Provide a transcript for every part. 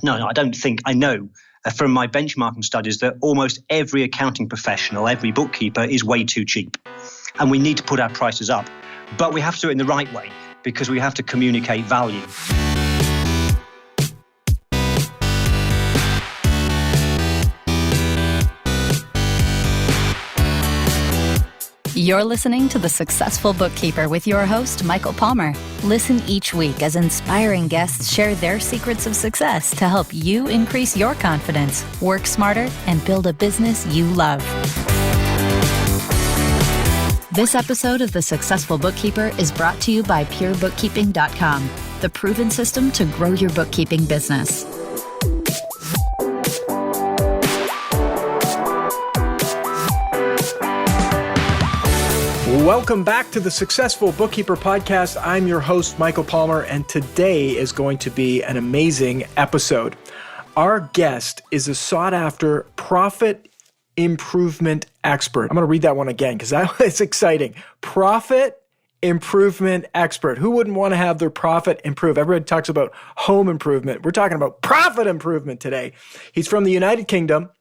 No, I don't think. I know from my benchmarking studies that almost every accounting professional, every bookkeeper is way too cheap. And we need to put our prices up. But we have to do it in the right way because we have to communicate value. You're listening to The Successful Bookkeeper with your host, Michael Palmer. Listen each week as inspiring guests share their secrets of success to help you increase your confidence, work smarter, and build a business you love. This episode of The Successful Bookkeeper is brought to you by PureBookkeeping.com, the proven system to grow your bookkeeping business. Welcome back to the Successful Bookkeeper Podcast. I'm your host, Michael Palmer, and today is going to be an amazing episode. Our guest is a sought-after profit improvement expert. I'm going to read that one again because it's exciting. Profit improvement expert. Who wouldn't want to have their profit improve? Everybody talks about home improvement. We're talking about profit improvement today. He's from the United Kingdom.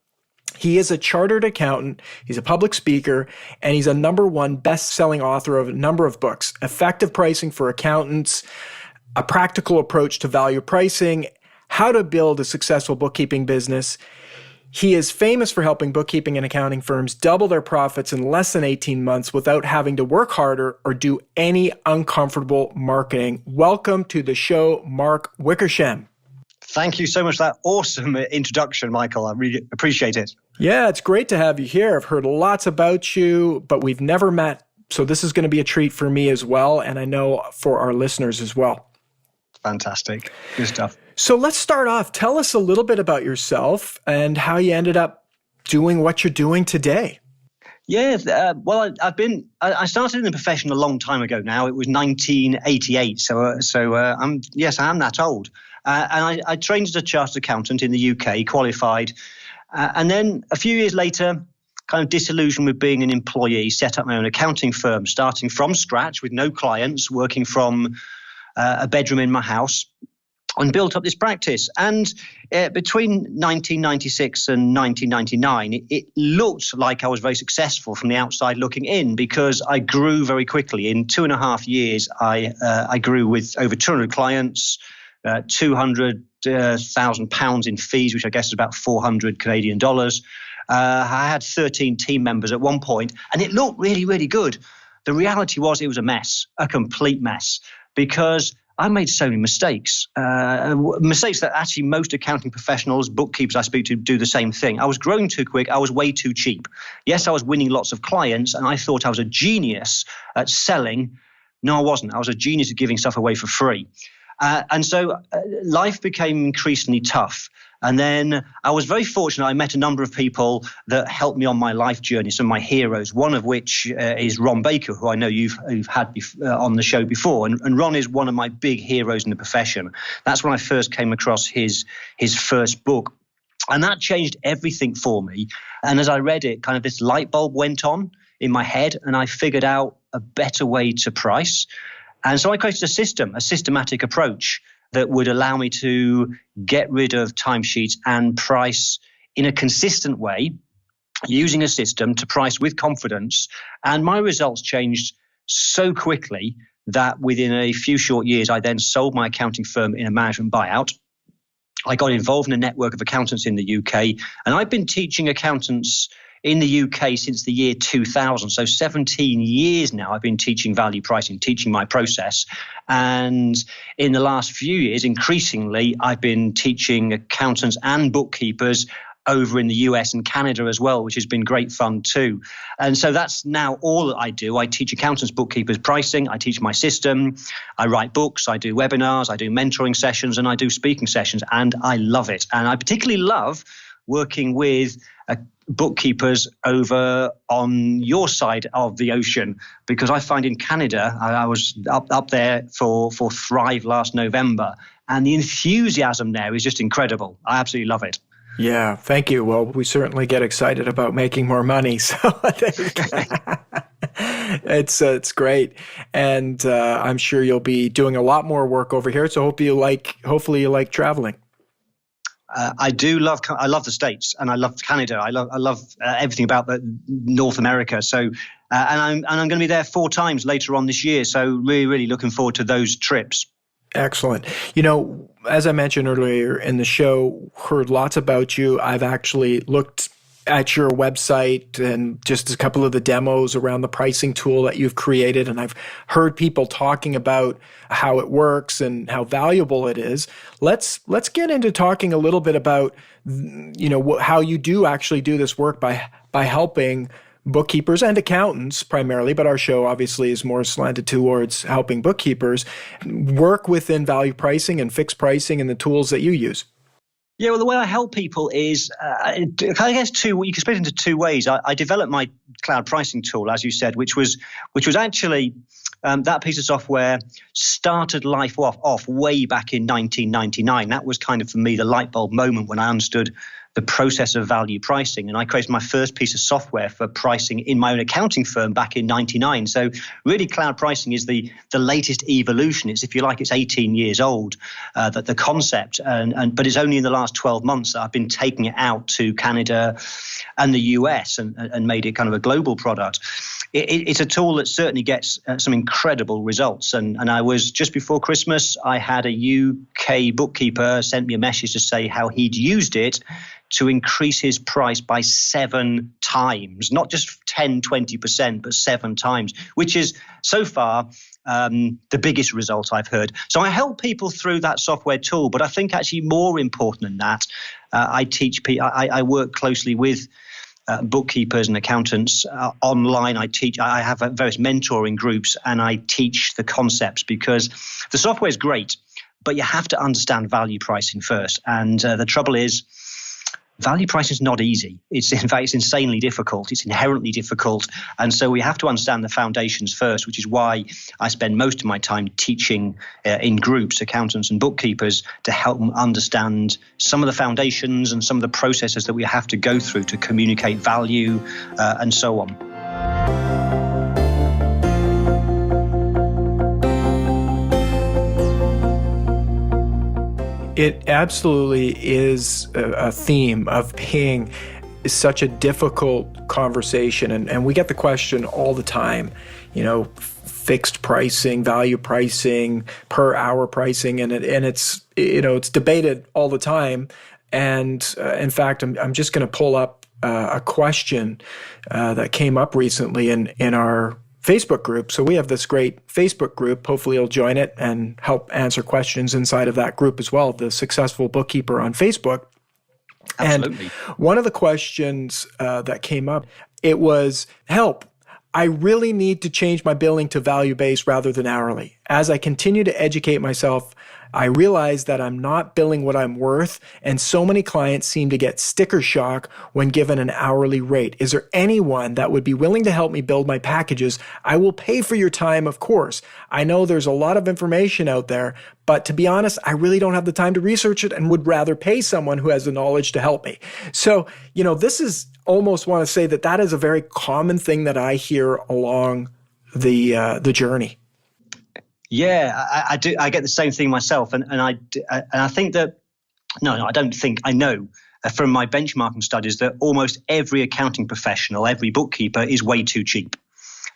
He is a chartered accountant, he's a public speaker, and he's a #1 best-selling author of a number of books, Effective Pricing for Accountants, A Practical Approach to Value Pricing, How to Build a Successful Bookkeeping Business. He is famous for helping bookkeeping and accounting firms double their profits in less than 18 months without having to work harder or do any uncomfortable marketing. Welcome to the show, Mark Wickersham. Thank you so much for that awesome introduction, Michael. I really appreciate it. Yeah, it's great to have you here. I've heard lots about you, but we've never met. So this is going to be a treat for me as well, and I know for our listeners as well. Fantastic. Good stuff. So let's start off. Tell us a little bit about yourself and how you ended up doing what you're doing today. Yeah, I started in the profession a long time ago now. It was 1988, so I am that old. And I trained as a chartered accountant in the UK, qualified. And then a few years later, kind of disillusioned with being an employee, set up my own accounting firm, starting from scratch with no clients, working from a bedroom in my house, and built up this practice. And between 1996 and 1999, it looked like I was very successful from the outside looking in because I grew very quickly. In 2.5 years, I grew with over 200 clients, £200,000 in fees, which I guess is about 400 Canadian dollars. I had 13 team members at one point, and it looked really, really good. The reality was it was a mess, a complete mess, because I made so many mistakes, mistakes that actually most accounting professionals, bookkeepers I speak to do the same thing. I was growing too quick. I was way too cheap. Yes, I was winning lots of clients, and I thought I was a genius at selling. No, I wasn't. I was a genius at giving stuff away for free. And so life became increasingly tough. And then I was very fortunate. I met a number of people that helped me on my life journey, some of my heroes, one of which is Ron Baker, who I know you've had on the show before. And Ron is one of my big heroes in the profession. That's when I first came across his first book. And that changed everything for me. And as I read it, kind of this light bulb went on in my head, and I figured out a better way to price. And so I created a systematic approach that would allow me to get rid of timesheets and price in a consistent way, using a system to price with confidence. And my results changed so quickly that within a few short years, I then sold my accounting firm in a management buyout. I got involved in a network of accountants in the UK, and I've been teaching accountants in the UK since the year 2000. So 17 years now I've been teaching value pricing, teaching my process. And in the last few years, increasingly, I've been teaching accountants and bookkeepers over in the US and Canada as well, which has been great fun too. And so that's now all that I do. I teach accountants, bookkeepers pricing. I teach my system. I write books. I do webinars. I do mentoring sessions, and I do speaking sessions. And I love it. And I particularly love working with bookkeepers over on your side of the ocean, because I find in Canada, I was up there for Thrive last November, and the enthusiasm there is just incredible. I absolutely love it. Yeah, thank you. Well, we certainly get excited about making more money, so it's great, and I'm sure you'll be doing a lot more work over here. So hopefully you like traveling. I love the States, and I love Canada. I love everything about North America. So, and I'm going to be there 4 times later on this year. So really, really looking forward to those trips. Excellent. As I mentioned earlier in the show, heard lots about you. I've actually looked at your website and just a couple of the demos around the pricing tool that you've created. And I've heard people talking about how it works and how valuable it is. Let's get into talking a little bit about, how you do actually do this work by helping bookkeepers and accountants primarily, but our show obviously is more slanted towards helping bookkeepers work within value pricing and fixed pricing and the tools that you use. Yeah, well, the way I help people is, I guess, you can split it into 2 ways. I developed my cloud pricing tool, as you said, which was actually that piece of software started life off way back in 1999. That was kind of, for me, the light bulb moment when I understood the process of value pricing. And I created my first piece of software for pricing in my own accounting firm back in 99. So really, cloud pricing is the latest evolution. It's, if you like, it's 18 years old, that the concept, but it's only in the last 12 months that I've been taking it out to Canada and the US and made it kind of a global product. It's a tool that certainly gets some incredible results. And I was, just before Christmas, I had a UK bookkeeper sent me a message to say how he'd used it to increase his price by 7 times, not just 10, 20%, but 7 times, which is so far the biggest result I've heard. So I help people through that software tool, but I think actually more important than that, I teach people, I work closely with bookkeepers and accountants online. I have various mentoring groups, and I teach the concepts, because the software is great, but you have to understand value pricing first. And the trouble is, value pricing is not easy. It's insanely difficult. It's inherently difficult. And so we have to understand the foundations first, which is why I spend most of my time teaching in groups, accountants and bookkeepers, to help them understand some of the foundations and some of the processes that we have to go through to communicate value and so on. It absolutely is a theme of being such a difficult conversation. And we get the question all the time, fixed pricing, value pricing, per hour pricing, and it's debated all the time. And in fact, I'm just going to pull up a question that came up recently in our Facebook group. So we have this great Facebook group. Hopefully you'll join it and help answer questions inside of that group as well, the Successful Bookkeeper on Facebook. Absolutely. And one of the questions that came up, it was, help. I really need to change my billing to value-based rather than hourly. As I continue to educate myself, I realize that I'm not billing what I'm worth, and so many clients seem to get sticker shock when given an hourly rate. Is there anyone that would be willing to help me build my packages? I will pay for your time, of course. I know there's a lot of information out there, but to be honest, I really don't have the time to research it and would rather pay someone who has the knowledge to help me. So, this is almost want to say that is a very common thing that I hear along the journey. Yeah, I do. I get the same thing myself, and I think that I don't think, I know from my benchmarking studies that almost every accounting professional, every bookkeeper is way too cheap,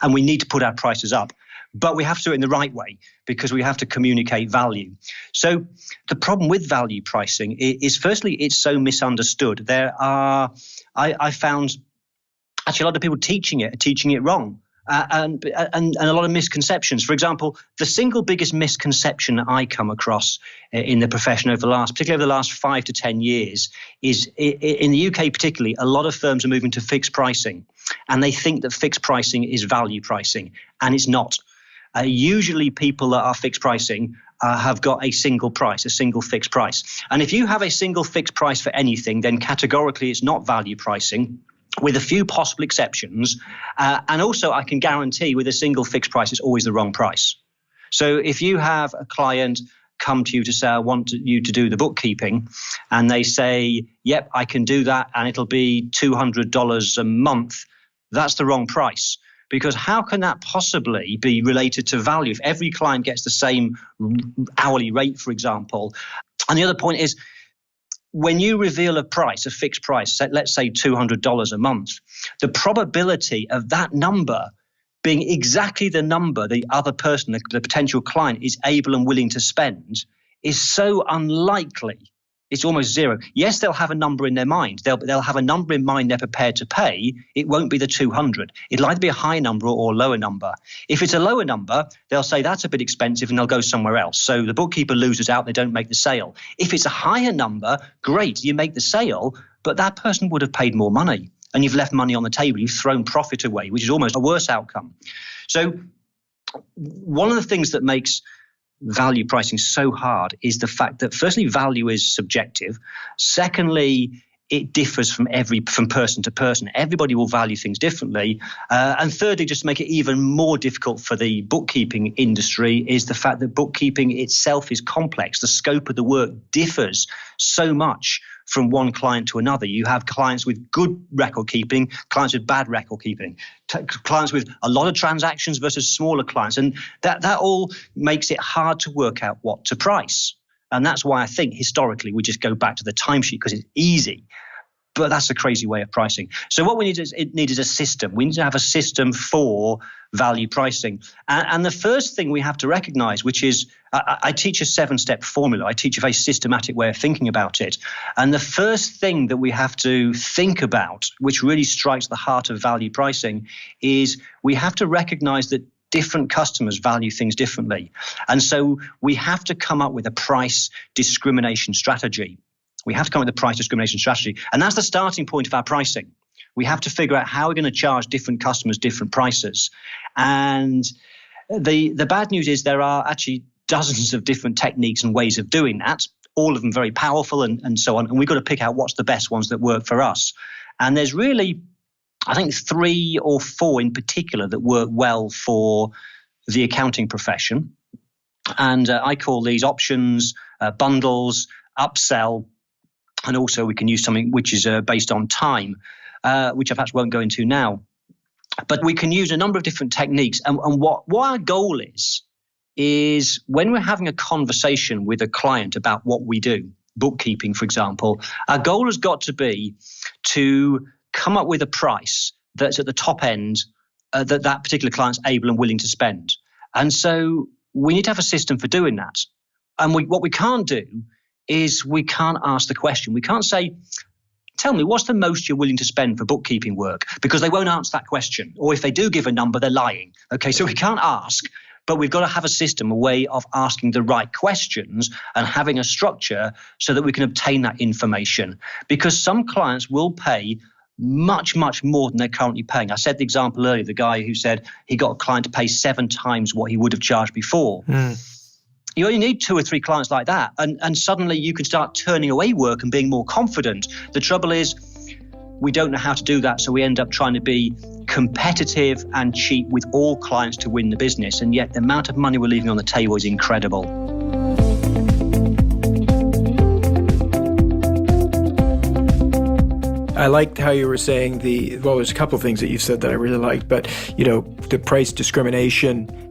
and we need to put our prices up. But we have to do it in the right way, because we have to communicate value. So the problem with value pricing is firstly, it's so misunderstood. I found actually a lot of people teaching it wrong. And a lot of misconceptions. For example, the single biggest misconception I come across in the profession particularly over the last 5 to 10 years, is in the UK particularly, a lot of firms are moving to fixed pricing, and they think that fixed pricing is value pricing, and it's not. Usually people that are fixed pricing have got a single price, a single fixed price. And if you have a single fixed price for anything, then categorically it's not value pricing, with a few possible exceptions. And also, I can guarantee with a single fixed price, it's always the wrong price. So if you have a client come to you to say, I want you to do the bookkeeping, and they say, yep, I can do that, and it'll be $200 a month, that's the wrong price. Because how can that possibly be related to value if every client gets the same hourly rate, for example? And the other point is, when you reveal a price, a fixed price, let's say $200 a month, the probability of that number being exactly the number the other person, the potential client, is able and willing to spend is so unlikely. It's almost zero. Yes, they'll have a number in their mind. They'll have a number in mind they're prepared to pay. It won't be the 200. It'll either be a high number or a lower number. If it's a lower number, they'll say that's a bit expensive and they'll go somewhere else. So the bookkeeper loses out. They don't make the sale. If it's a higher number, great, you make the sale, but that person would have paid more money and you've left money on the table. You've thrown profit away, which is almost a worse outcome. So one of the things that makes value pricing so hard is the fact that, firstly, value is subjective. Secondly, it differs from person to person. Everybody will value things differently. And thirdly, just to make it even more difficult for the bookkeeping industry, is the fact that bookkeeping itself is complex. The scope of the work differs so much from one client to another. You have clients with good record keeping, clients with bad record keeping, clients with a lot of transactions versus smaller clients. And that all makes it hard to work out what to price. And that's why I think historically we just go back to the timesheet because it's easy. But that's a crazy way of pricing. So what we need is a system. We need to have a system for value pricing. And the first thing we have to recognize, which is I teach a 7-step formula. I teach a very systematic way of thinking about it. And the first thing that we have to think about, which really strikes the heart of value pricing, is we have to recognize that different customers value things differently. And so we have to come up with a price discrimination strategy. We have to come up with a price discrimination strategy. And that's the starting point of our pricing. We have to figure out how we're going to charge different customers different prices. And the bad news is there are actually dozens of different techniques and ways of doing that, all of them very powerful and so on. And we've got to pick out what's the best ones that work for us. And there's really, I think, 3 or 4 in particular that work well for the accounting profession. And I call these options, bundles, upsell, and also we can use something which is based on time, which I perhaps won't go into now. But we can use a number of different techniques. And what our goal is when we're having a conversation with a client about what we do, bookkeeping, for example, our goal has got to be to come up with a price that's at the top end that particular client's able and willing to spend. And so we need to have a system for doing that. And what we can't do is we can't ask the question. We can't say, tell me, what's the most you're willing to spend for bookkeeping work? Because they won't answer that question. Or if they do give a number, they're lying. Okay, so we can't ask, but we've got to have a system, a way of asking the right questions and having a structure so that we can obtain that information. Because some clients will pay much, much more than they're currently paying. I said the example earlier, the guy who said he got a client to pay 7 times what he would have charged before. You only need 2 or 3 clients like that, and suddenly you can start turning away work and being more confident. The trouble is we don't know how to do that, so we end up trying to be competitive and cheap with all clients to win the business, and yet the amount of money we're leaving on the table is incredible. I liked how you were saying there's a couple of things that you said that I really liked, but, the price discrimination,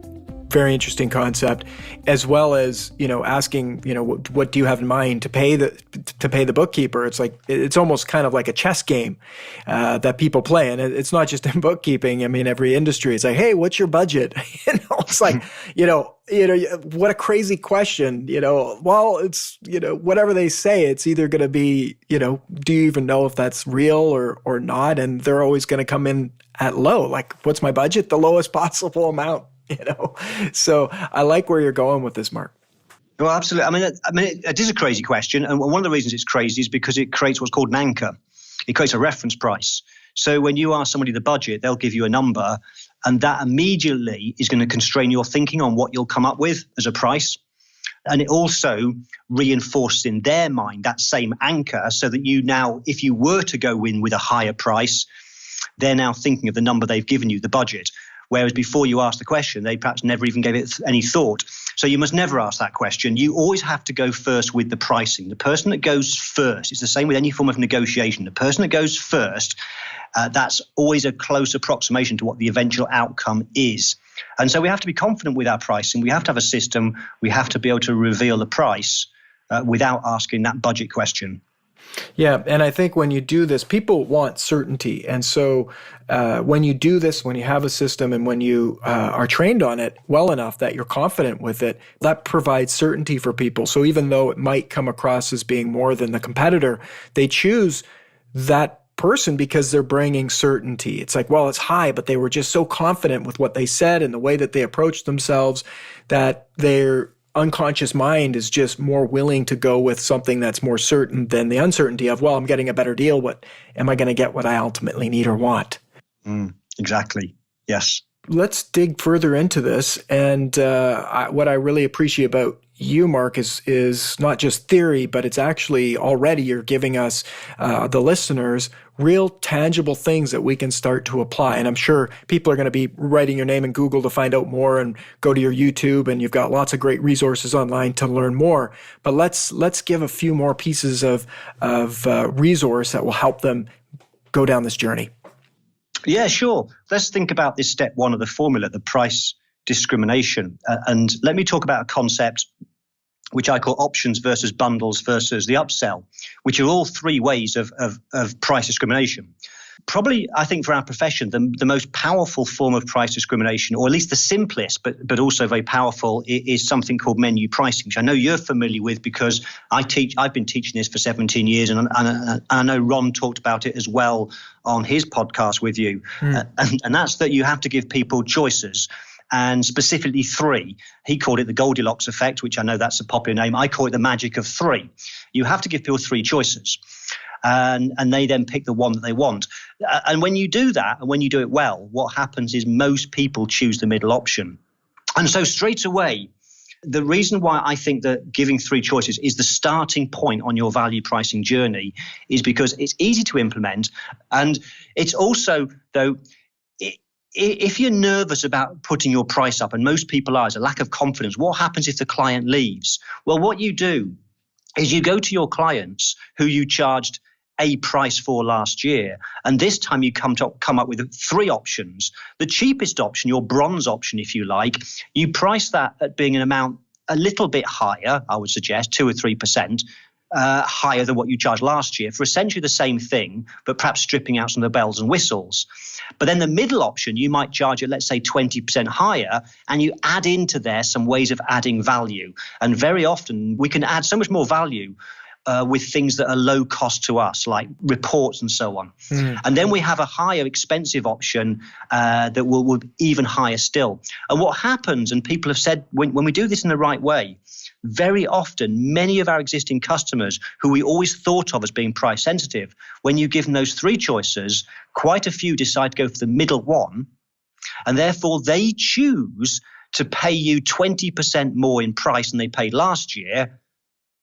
very interesting concept, as well as, asking, what do you have in mind to pay the bookkeeper? It's like, it's almost kind of like a chess game that people play. And it's not just in bookkeeping. I mean, every industry is like, hey, what's your budget? It's like, what a crazy question, well, it's, whatever they say, it's either going to be, do you even know if that's real or not? And they're always going to come in at low, like, what's my budget? The lowest possible amount. So I like where you're going with this, Mark. Well, absolutely. I mean, it is a crazy question. And one of the reasons it's crazy is because it creates what's called an anchor. It creates a reference price. So when you ask somebody the budget, they'll give you a number, and that immediately is going to constrain your thinking on what you'll come up with as a price. And it also reinforces in their mind that same anchor, so that you now, if you were to go in with a higher price, they're now thinking of the number they've given you, the budget. Whereas before you asked the question, they perhaps never even gave it any thought. So you must never ask that question. You always have to go first with the pricing. The person that goes first, it's the same with any form of negotiation. The person that goes first, that's always a close approximation to what the eventual outcome is. And so we have to be confident with our pricing. We have to have a system. We have to be able to reveal the price without asking that budget question. Yeah, and I think when you do this, people want certainty. And so when you do this, when you have a system and when you are trained on it well enough that you're confident with it, that provides certainty for people. So even though it might come across as being more than the competitor, they choose that person because they're bringing certainty. It's like, well, it's high, but they were just so confident with what they said and the way that they approached themselves that their unconscious mind is just more willing to go with something that's more certain than the uncertainty of, well, I'm getting a better deal. What am I going to get what I ultimately need or want? Exactly. Yes. Let's dig further into this. And what I really appreciate about you, Mark, is not just theory, but it's actually already you're giving us, the listeners, real tangible things that we can start to apply. And I'm sure people are going to be writing your name in Google to find out more and go to your YouTube, and you've got lots of great resources online to learn more. But let's give a few more pieces of resource that will help them go down this journey. Yeah, sure. Let's think about this step one of the formula, the price discrimination. And let me talk about a concept which I call options versus bundles versus the upsell, which are all three ways of price discrimination. Probably, I think, for our profession, the most powerful form of price discrimination, or at least the simplest, but also very powerful, is something called menu pricing, which I know you're familiar with because I've been teaching this for 17 years, and I know Ron talked about it as well on his podcast with you. And that's that you have to give people choices. And specifically three. He called it the Goldilocks Effect, which I know that's a popular name. I call it the magic of three. You have to give people three choices. And they then pick the one that they want. And when you do that, and when you do it well, what happens is most people choose the middle option. And so straight away, the reason why I think that giving three choices is the starting point on your value pricing journey is because it's easy to implement. And it's also, though, if you're nervous about putting your price up, and most people are, there's a lack of confidence, what happens if the client leaves? Well, what you do is you go to your clients who you charged a price for last year, and this time you come up with three options. The cheapest option, your bronze option, if you like, you price that at being an amount a little bit higher, I would suggest 2 or 3%. Higher than what you charged last year for essentially the same thing, but perhaps stripping out some of the bells and whistles. But then the middle option, you might charge it, let's say 20% higher, and you add into there some ways of adding value. And very often we can add so much more value with things that are low cost to us, like reports and so on. And then we have a higher expensive option that will be even higher still. And what happens, and people have said when we do this in the right way, very often, many of our existing customers who we always thought of as being price sensitive, when you give them those three choices, quite a few decide to go for the middle one, and therefore they choose to pay you 20% more in price than they paid last year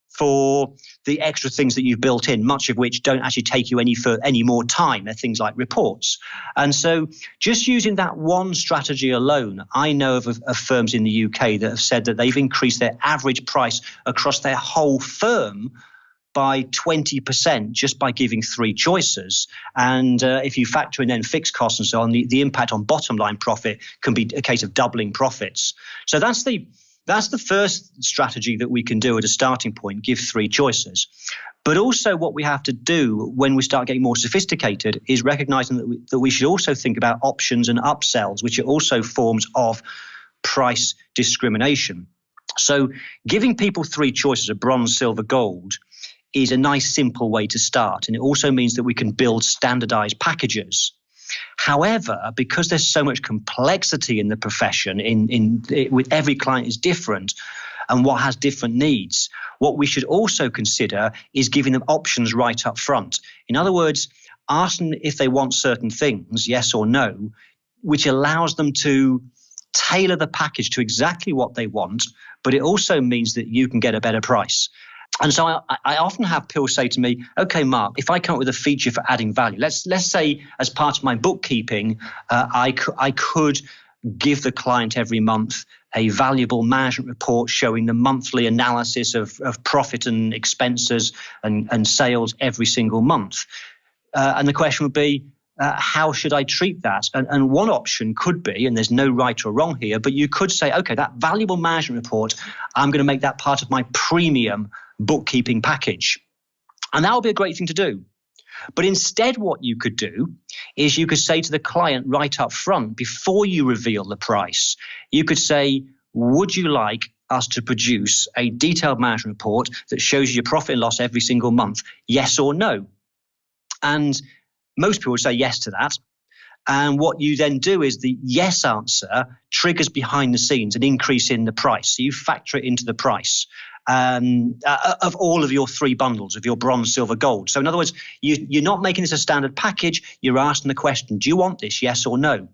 for the extra things that you've built in, much of which don't actually take you any more time. They're things like reports. And so just using that one strategy alone, I know of firms in the UK that have said that they've increased their average price across their whole firm by 20% just by giving three choices. And if you factor in then fixed costs and so on, the impact on bottom line profit can be a case of doubling profits. So that's the first strategy that we can do at a starting point, give three choices. But also what we have to do when we start getting more sophisticated is recognizing that we should also think about options and upsells, which are also forms of price discrimination. So giving people three choices of bronze, silver, gold is a nice, simple way to start. And it also means that we can build standardized packages. However, because there's so much complexity in the profession, with every client is different and what has different needs, what we should also consider is giving them options right up front. In other words, ask them if they want certain things, yes or no, which allows them to tailor the package to exactly what they want, but it also means that you can get a better price. And so I often have people say to me, okay, Mark, if I come up with a feature for adding value, let's say as part of my bookkeeping, I could give the client every month a valuable management report showing the monthly analysis of profit and expenses and sales every single month. And the question would be, how should I treat that? And one option could be, and there's no right or wrong here, but you could say, okay, that valuable management report, I'm going to make that part of my premium bookkeeping package. And that would be a great thing to do. But instead, what you could do is you could say to the client right up front, before you reveal the price, you could say, would you like us to produce a detailed management report that shows you your profit and loss every single month? Yes or no? And most people would say yes to that. And what you then do is the yes answer triggers behind the scenes an increase in the price. So you factor it into the price of all of your three bundles of your bronze, silver, gold. So in other words, you're not making this a standard package. You're asking the question, do you want this, yes or no?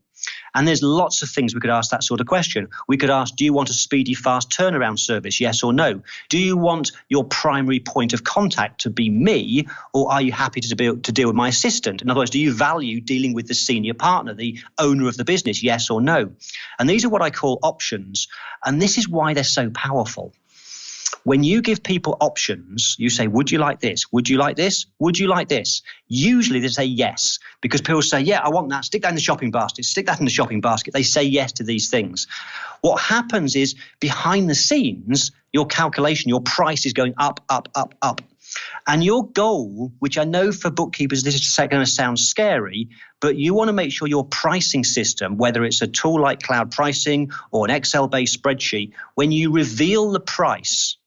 And there's lots of things we could ask that sort of question. We could ask, do you want a speedy, fast turnaround service, yes or no? Do you want your primary point of contact to be me, or are you happy to deal with my assistant? In other words, do you value dealing with the senior partner, the owner of the business, yes or no? And these are what I call options. And this is why they're so powerful. When you give people options, you say, would you like this? Would you like this? Would you like this? Usually they say yes, because people say, yeah, I want that. Stick that in the shopping basket. Stick that in the shopping basket. They say yes to these things. What happens is behind the scenes, your calculation, your price is going up, up, up, up. And your goal, which I know for bookkeepers, this is going to sound scary, but you want to make sure your pricing system, whether it's a tool like cloud pricing or an Excel-based spreadsheet, when you reveal the price,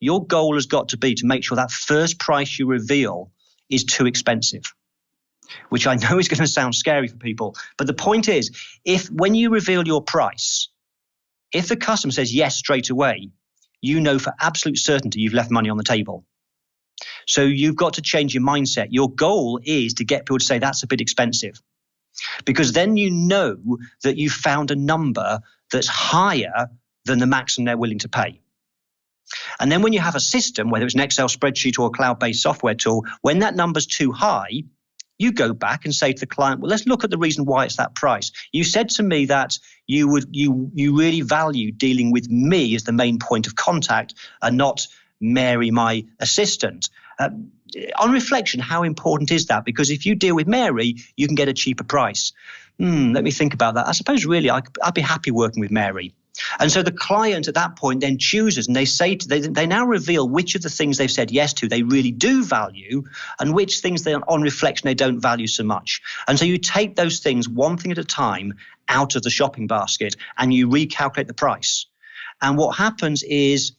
your goal has got to be to make sure that first price you reveal is too expensive, which I know is going to sound scary for people. But the point is, when you reveal your price, if the customer says yes straight away, you know for absolute certainty you've left money on the table. So you've got to change your mindset. Your goal is to get people to say that's a bit expensive, because then you know that you've found a number that's higher than the maximum they're willing to pay. And then when you have a system, whether it's an Excel spreadsheet or a cloud-based software tool, when that number's too high, you go back and say to the client, well, let's look at the reason why it's that price. You said to me that you really value dealing with me as the main point of contact and not Mary, my assistant. On reflection, how important is that? Because if you deal with Mary, you can get a cheaper price. Let me think about that. I suppose really I'd be happy working with Mary. And so the client at that point then chooses, and they now reveal which of the things they've said yes to they really do value and which things they, on reflection, they don't value so much. And so you take those things one thing at a time out of the shopping basket and you recalculate the price. And what happens is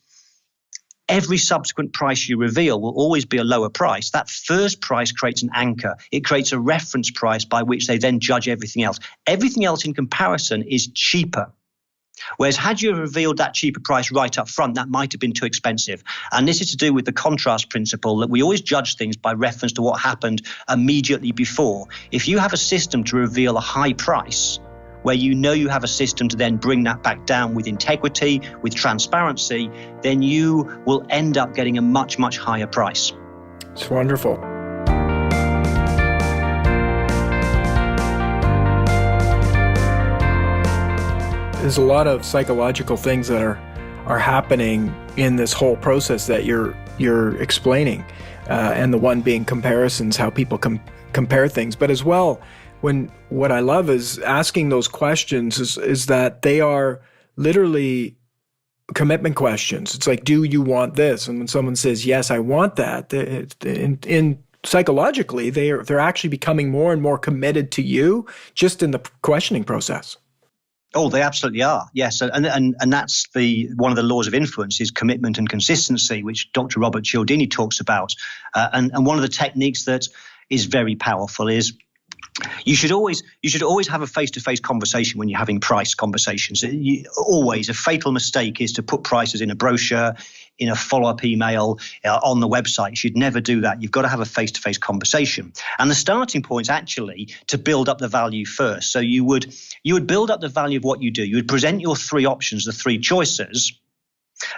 every subsequent price you reveal will always be a lower price. That first price creates an anchor. It creates a reference price by which they then judge everything else. Everything else in comparison is cheaper. Whereas had you revealed that cheaper price right up front, that might have been too expensive. And this is to do with the contrast principle that we always judge things by reference to what happened immediately before. If you have a system to reveal a high price, where you know you have a system to then bring that back down with integrity, with transparency, then you will end up getting a much, much higher price. It's wonderful. There's a lot of psychological things that are happening in this whole process that you're explaining, and the one being comparisons, how people compare things. But as well, what I love is asking those questions is that they are literally commitment questions. It's like, do you want this? And when someone says yes, I want that, in psychologically they're actually becoming more and more committed to you just in the questioning process. Oh, they absolutely are. Yes, and that's one of the laws of influence is commitment and consistency, which Dr. Robert Cialdini talks about. And one of the techniques that is very powerful is you should always have a face-to-face conversation when you're having price conversations. Always, a fatal mistake is to put prices in a brochure, in a follow-up email, on the website. You should never do that. You've got to have a face-to-face conversation. And the starting point is actually to build up the value first. So you would build up the value of what you do. You would present your three options, the three choices,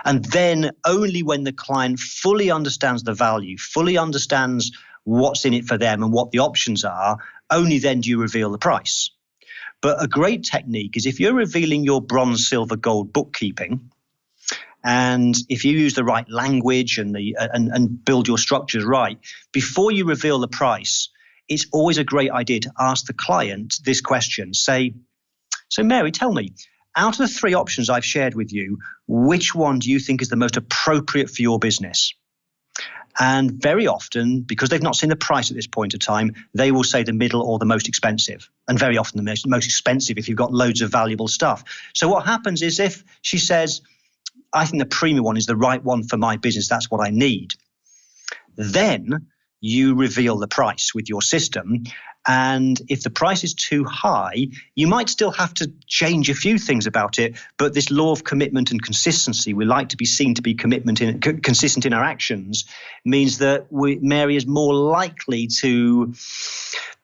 and then only when the client fully understands the value, fully understands what's in it for them and what the options are, only then do you reveal the price. But a great technique is if you're revealing your bronze, silver, gold bookkeeping, and if you use the right language and build your structures right, before you reveal the price, it's always a great idea to ask the client this question. Say, so Mary, tell me, out of the three options I've shared with you, which one do you think is the most appropriate for your business? And very often, because they've not seen the price at this point of time, they will say the middle or the most expensive. And very often the most expensive if you've got loads of valuable stuff. So what happens is if she says, I think the premium one is the right one for my business, that's what I need, then you reveal the price with your system. And if the price is too high, you might still have to change a few things about it. But this law of commitment and consistency, we like to be seen to be consistent in our actions, means that Mary is more likely to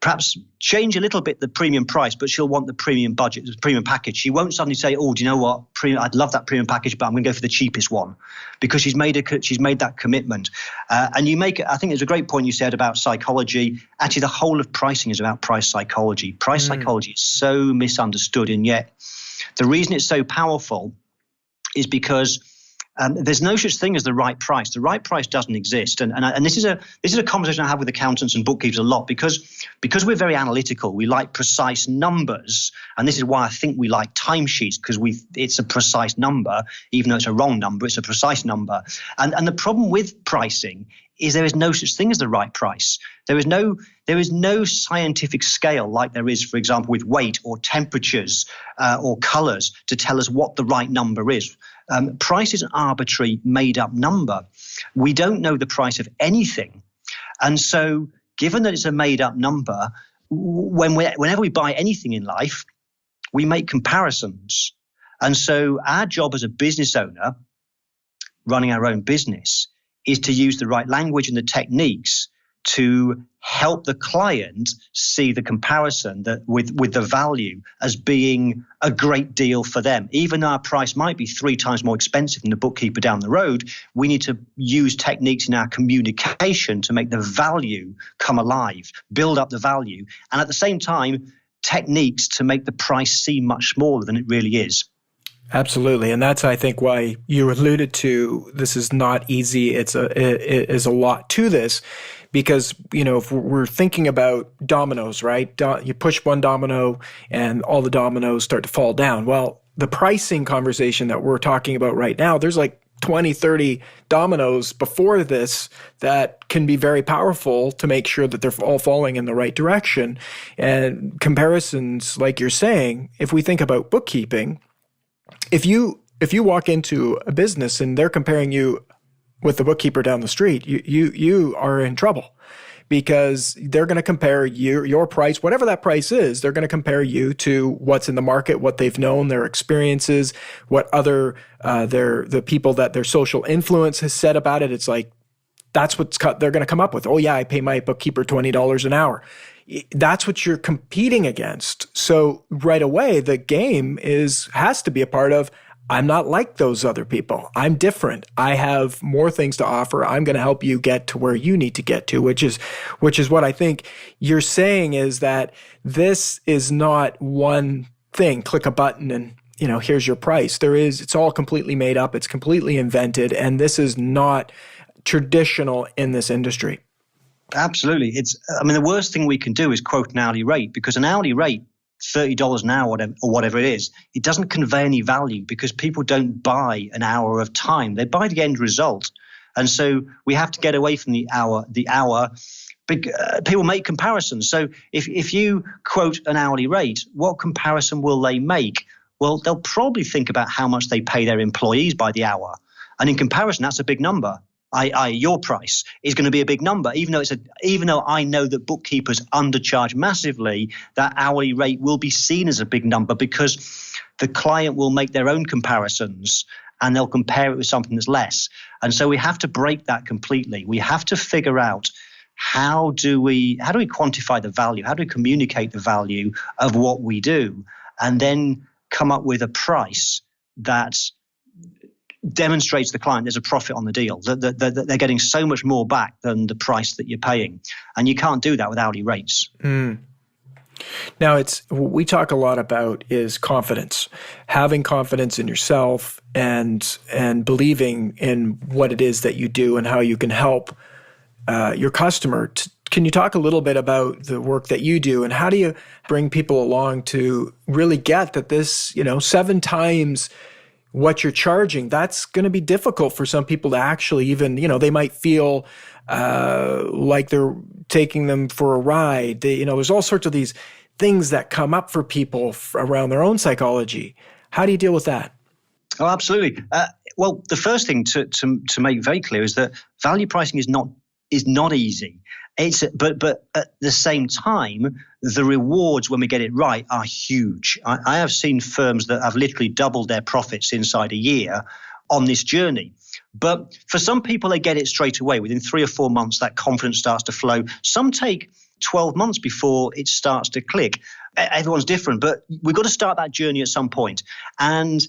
perhaps change a little bit the premium price, but she'll want the premium budget, the premium package. She won't suddenly say, oh, do you know what? I'd love that premium package, but I'm going to go for the cheapest one, because she's made that commitment. And you make it, I think it's a great point you said about psychology. Actually, the whole of pricing is about price psychology. Price psychology is so misunderstood, and yet the reason it's so powerful is because there's no such thing as the right price. The right price doesn't exist, and this is a conversation I have with accountants and bookkeepers a lot, because we're very analytical. We like precise numbers, and this is why I think we like timesheets, because it's a precise number, even though it's a wrong number. It's a precise number, and the problem with pricing is there is no such thing as the right price. There is no scientific scale like there is, for example, with weight or temperatures or colors to tell us what the right number is. Price is an arbitrary, made-up number. We don't know the price of anything. And so given that it's a made-up number, whenever we buy anything in life, we make comparisons. And so our job as a business owner, running our own business, is to use the right language and the techniques to help the client see the comparison with the value as being a great deal for them. Even though our price might be 3 times more expensive than the bookkeeper down the road, we need to use techniques in our communication to make the value come alive, build up the value, and at the same time, techniques to make the price seem much smaller than it really is. Absolutely. And that's, I think, why you alluded to this is not easy. It is a lot to this, because, if we're thinking about dominoes, right? You push one domino and all the dominoes start to fall down. Well, the pricing conversation that we're talking about right now, there's like 20, 30 dominoes before this that can be very powerful to make sure that they're all falling in the right direction. And comparisons, like you're saying, if we think about bookkeeping, if you walk into a business and they're comparing you with the bookkeeper down the street, you are in trouble, because they're going to compare your price, whatever that price is, they're going to compare you to what's in the market, what they've known, their experiences, what other the people that their social influence has said about it. It's like that's they're going to come up with. Oh yeah, I pay my bookkeeper $20 an hour. That's what you're competing against. So right away, the game has to be a part of, I'm not like those other people. I'm different. I have more things to offer. I'm going to help you get to where you need to get to, which is what I think you're saying, is that this is not one thing, click a button and, here's your price. It's all completely made up. It's completely invented. And this is not traditional in this industry. Absolutely. The worst thing we can do is quote an hourly rate, because an hourly rate, $30 an hour or whatever it is, it doesn't convey any value, because people don't buy an hour of time. They buy the end result. And so we have to get away from the hour. People make comparisons. So if you quote an hourly rate, what comparison will they make? Well, they'll probably think about how much they pay their employees by the hour. And in comparison, that's a big number. Your price is going to be a big number, even though I know that bookkeepers undercharge massively. That hourly rate will be seen as a big number, because the client will make their own comparisons and they'll compare it with something that's less. And so we have to break that completely. We have to figure out how do we quantify the value? How do we communicate the value of what we do, and then come up with a price that demonstrates to the client there's a profit on the deal, that they're getting so much more back than the price that you're paying. And you can't do that with hourly rates. Now, what we talk a lot about is confidence, having confidence in yourself and believing in what it is that you do and how you can help your customer. Can you talk a little bit about the work that you do, and how do you bring people along to really get that this, 7 times what you're charging, that's going to be difficult for some people to actually even, they might feel like they're taking them for a ride. There's all sorts of these things that come up for people around their own psychology. How do you deal with that? Oh, absolutely. Well, the first thing to make very clear is that value pricing is not easy. But at the same time, the rewards when we get it right are huge. I have seen firms that have literally doubled their profits inside a year on this journey. But for some people, they get it straight away. Within 3 or 4 months, that confidence starts to flow. Some take 12 months before it starts to click. Everyone's different, but we've got to start that journey at some point. And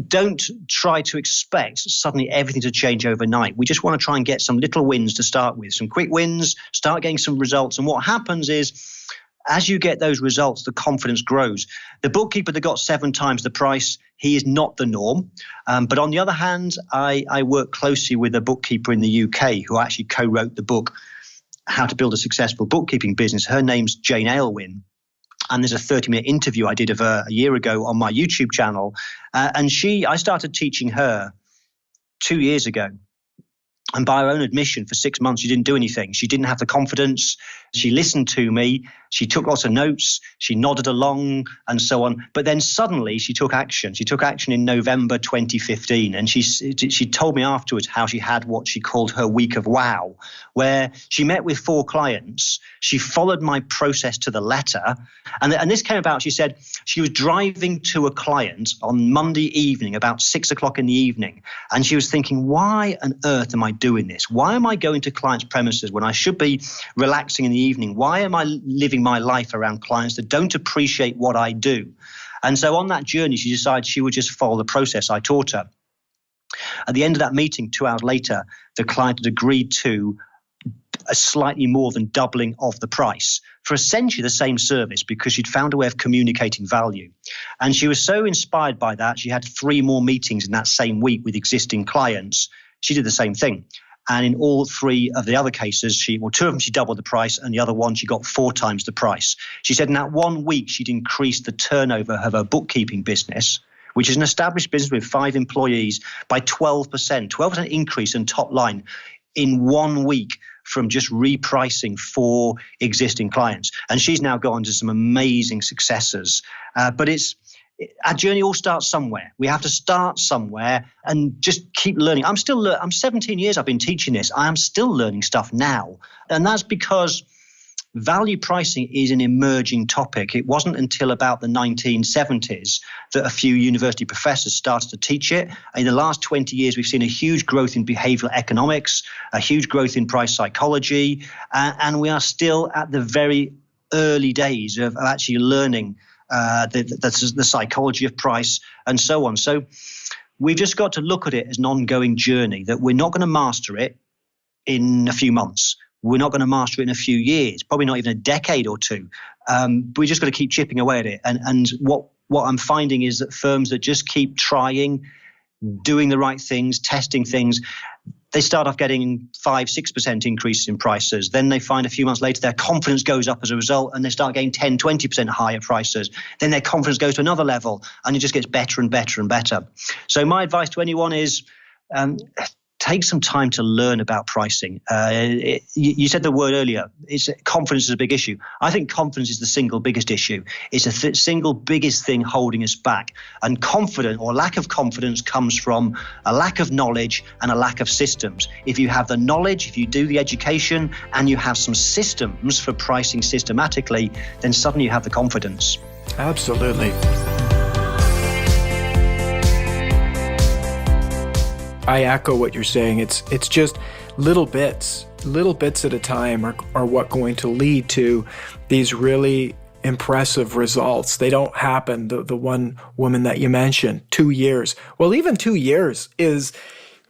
don't try to expect suddenly everything to change overnight. We just want to try and get some little wins to start with, some quick wins, start getting some results. And what happens is, as you get those results, the confidence grows. The bookkeeper that got 7 times the price, he is not the norm. But on the other hand, I work closely with a bookkeeper in the UK who actually co-wrote the book, How to Build a Successful Bookkeeping Business. Her name's Jane Aylwin. And there's a 30-minute interview I did of her a year ago on my YouTube channel. And I started teaching her 2 years ago. And by her own admission, for 6 months, she didn't do anything. She didn't have the confidence. She listened to me. She took lots of notes. She nodded along and so on. But then suddenly she took action. She took action in November 2015. And she told me afterwards how she had what she called her week of wow, where she met with 4 clients. She followed my process to the letter. And this came about, she said, she was driving to a client on Monday evening, about 6 o'clock in the evening. And she was thinking, why on earth am I doing this? Why am I going to clients' premises when I should be relaxing in the evening? Why am I living my life around clients that don't appreciate what I do? And so on that journey, she decided she would just follow the process I taught her. At the end of that meeting, 2 hours later, the client had agreed to a slightly more than doubling of the price for essentially the same service, because she'd found a way of communicating value. And she was so inspired by that, she had 3 more meetings in that same week with existing clients. She did the same thing. And in all 3 of the other cases, 2 of them, she doubled the price, and the other one, she got 4 times the price. She said in that 1 week, she'd increased the turnover of her bookkeeping business, which is an established business with 5 employees, by 12% increase in top line in 1 week from just repricing for existing clients. And she's now gone to some amazing successes. But our journey all starts somewhere. We have to start somewhere and just keep learning. I'm 17 years I've been teaching this. I am still learning stuff now. And that's because value pricing is an emerging topic. It wasn't until about the 1970s that a few university professors started to teach it. In the last 20 years, we've seen a huge growth in behavioral economics, a huge growth in price psychology, and we are still at the very early days of actually learning the psychology of price and so on. So we've just got to look at it as an ongoing journey, that we're not going to master it in a few months. We're not going to master it in a few years, probably not even a decade or 2. But we just got to keep chipping away at it. And what I'm finding is that firms that just keep trying, doing the right things, testing things, they start off getting 5-6% increases in prices. Then they find a few months later their confidence goes up as a result, and they start getting 10-20% higher prices. Then their confidence goes to another level, and it just gets better and better and better. So my advice to anyone is take some time to learn about pricing. You said the word earlier. Confidence is a big issue. I think confidence is the single biggest issue. It's the single biggest thing holding us back. And confidence or lack of confidence comes from a lack of knowledge and a lack of systems. If you have the knowledge, if you do the education, and you have some systems for pricing systematically, then suddenly you have the confidence. Absolutely. I echo what you're saying. It's just little bits at a time are what going to lead to these really impressive results. They don't happen. The one woman that you mentioned, 2 years. Well, even 2 years is,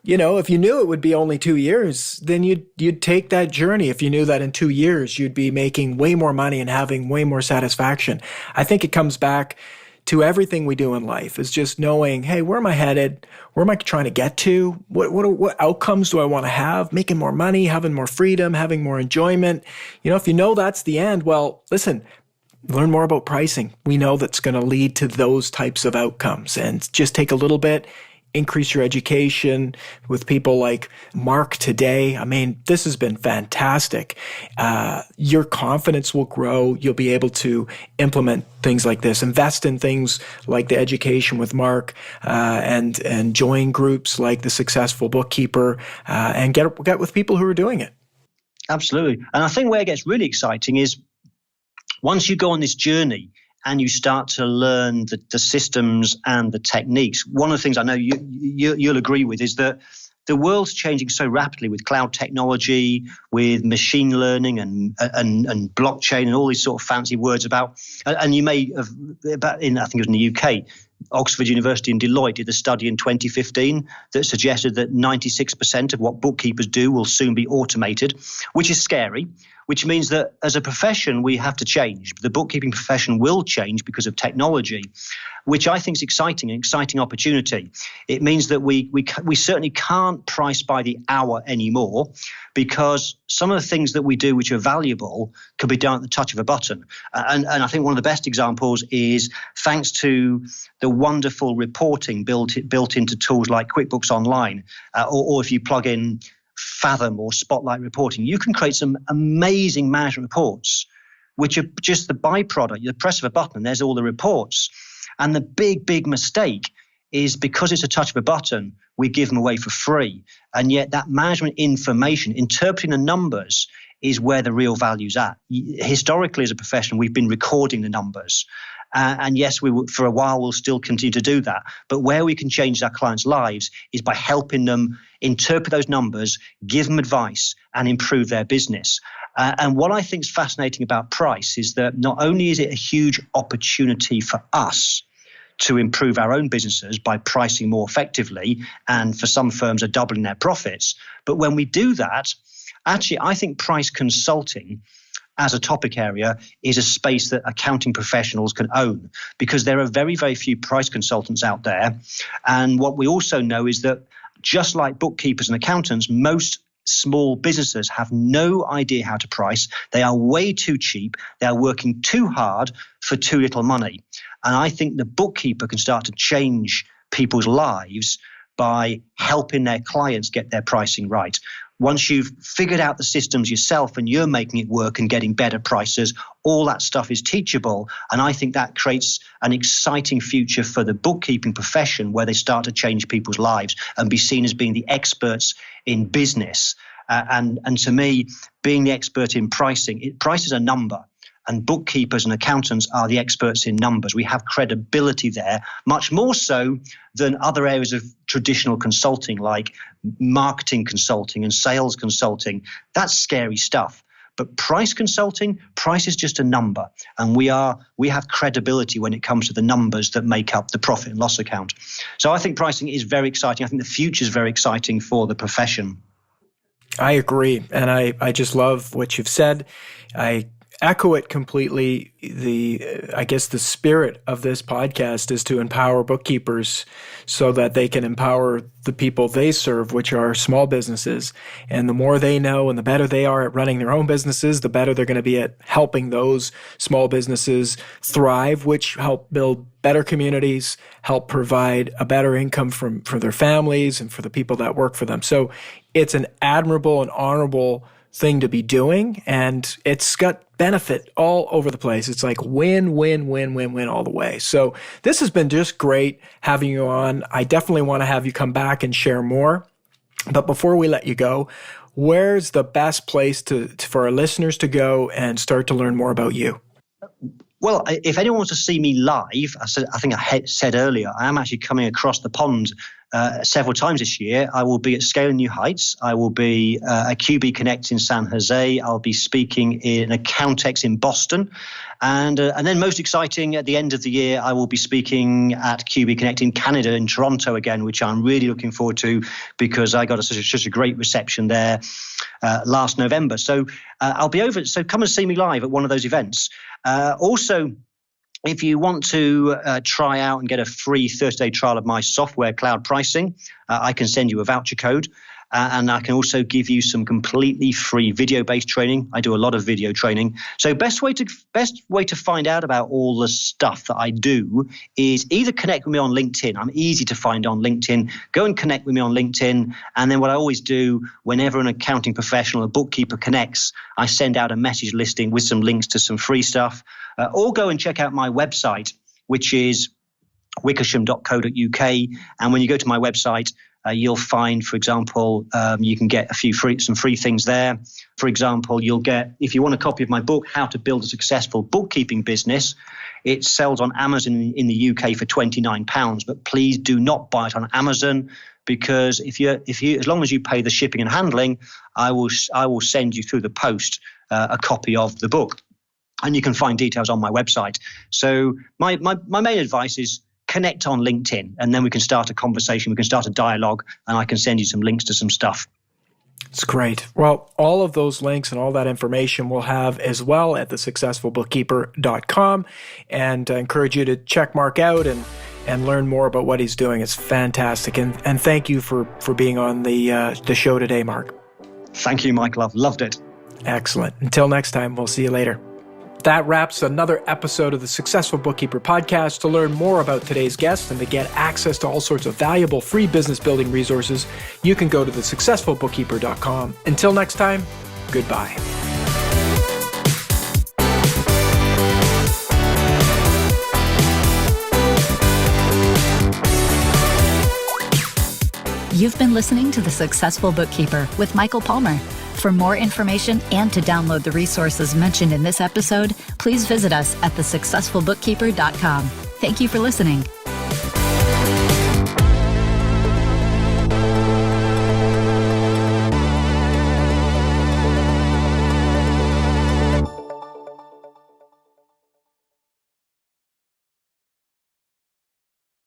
if you knew it would be only 2 years, then you'd take that journey. If you knew that in 2 years, you'd be making way more money and having way more satisfaction. I think it comes back to everything we do in life, is just knowing, hey, where am I headed? Where am I trying to get to? What outcomes do I want to have? Making more money, having more freedom, having more enjoyment. If you know that's the end, well, listen, learn more about pricing. We know that's going to lead to those types of outcomes. And just take a little bit, increase your education with people like Mark today. I mean, this has been fantastic. Your confidence will grow. You'll be able to implement things like this, invest in things like the education with Mark, and join groups like the Successful Bookkeeper, and get with people who are doing it. Absolutely. And I think where it gets really exciting is once you go on this journey and you start to learn the systems and the techniques. One of the things I know you'll agree with is that the world's changing so rapidly with cloud technology, with machine learning and blockchain and all these sort of fancy words about. And you may have, I think it was in the UK, Oxford University and Deloitte did a study in 2015 that suggested that 96% of what bookkeepers do will soon be automated, which is scary, which means that as a profession, we have to change. The bookkeeping profession will change because of technology, which I think is exciting, an exciting opportunity. It means that we certainly can't price by the hour anymore, because some of the things that we do which are valuable could be done at the touch of a button. And I think one of the best examples is thanks to the wonderful reporting built into tools like QuickBooks Online, or if you plug in Fathom or Spotlight reporting, you can create some amazing management reports, which are just the byproduct. You press of a button and there's all the reports. And the big mistake is because it's a touch of a button, we give them away for free. And yet that management information, interpreting the numbers, is where the real value's at. Historically, as a profession, we've been recording the numbers. And yes, for a while, we'll still continue to do that. But where we can change our clients' lives is by helping them interpret those numbers, give them advice, and improve their business. And what I think is fascinating about price is that not only is it a huge opportunity for us to improve our own businesses by pricing more effectively, and for some firms are doubling their profits, but when we do that, actually, I think price consulting as a topic area is a space that accounting professionals can own, because there are very, very few price consultants out there. And what we also know is that just like bookkeepers and accountants, most small businesses have no idea how to price. They are way too cheap. They are working too hard for too little money. And I think the bookkeeper can start to change people's lives by helping their clients get their pricing right. Once you've figured out the systems yourself and you're making it work and getting better prices, all that stuff is teachable. And I think that creates an exciting future for the bookkeeping profession, where they start to change people's lives and be seen as being the experts in business. And to me, being the expert in pricing, price is a number. And bookkeepers and accountants are the experts in numbers. We have credibility there, much more so than other areas of traditional consulting like marketing consulting and sales consulting. That's scary stuff. But price consulting, price is just a number. And we have credibility when it comes to the numbers that make up the profit and loss account. So I think pricing is very exciting. I think the future is very exciting for the profession. I agree. And I just love what you've said. I echo it completely. I guess the spirit of this podcast is to empower bookkeepers so that they can empower the people they serve, which are small businesses. And the more they know and the better they are at running their own businesses, the better they're going to be at helping those small businesses thrive, which help build better communities, help provide a better income for their families and for the people that work for them. So it's an admirable and honorable thing to be doing, and it's got benefit all over the place. It's like win, win, win, win, win all the way. So this has been just great having you on. I definitely want to have you come back and share more. But before we let you go, where's the best place for our listeners to go and start to learn more about you? Well, if anyone wants to see me live, I think I said earlier, I am actually coming across the pond several times this year. I will be at Scaling New Heights. I will be at QB Connect in San Jose. I'll be speaking in Accountex in Boston. And then most exciting, at the end of the year, I will be speaking at QB Connect in Canada, in Toronto again, which I'm really looking forward to, because I got such a great reception there last November. So I'll be over. So come and see me live at one of those events. Also, if you want to try out and get a free 30-day trial of my software, Cloud Pricing, I can send you a voucher code. And I can also give you some completely free video-based training. I do a lot of video training. So best way to find out about all the stuff that I do is either connect with me on LinkedIn. I'm easy to find on LinkedIn. Go and connect with me on LinkedIn. And then what I always do whenever an accounting professional, a bookkeeper connects, I send out a message listing with some links to some free stuff. Or go and check out my website, which is wickersham.co.uk. And when you go to my website, you'll find, for example, you can get some free things there. For example, you'll get, if you want a copy of my book, How to Build a Successful Bookkeeping Business, it sells on Amazon in the UK for £29. But please do not buy it on Amazon, because if you, as long as you pay the shipping and handling, I will send you through the post a copy of the book, and you can find details on my website. So my main advice is connect on LinkedIn, and then we can start a conversation, we can start a dialogue, and I can send you some links to some stuff. It's great. Well, all of those links and all that information we'll have as well at thesuccessfulbookkeeper.com, and I encourage you to check Mark out and learn more about what he's doing. It's fantastic. And thank you for being on the show today, Mark. Thank you, Michael. I've loved it. Excellent. Until next time, we'll see you later. That wraps another episode of the Successful Bookkeeper podcast. To learn more about today's guest and to get access to all sorts of valuable free business building resources, you can go to thesuccessfulbookkeeper.com. Until next time, goodbye. You've been listening to The Successful Bookkeeper with Michael Palmer. For more information and to download the resources mentioned in this episode, please visit us at thesuccessfulbookkeeper.com. Thank you for listening.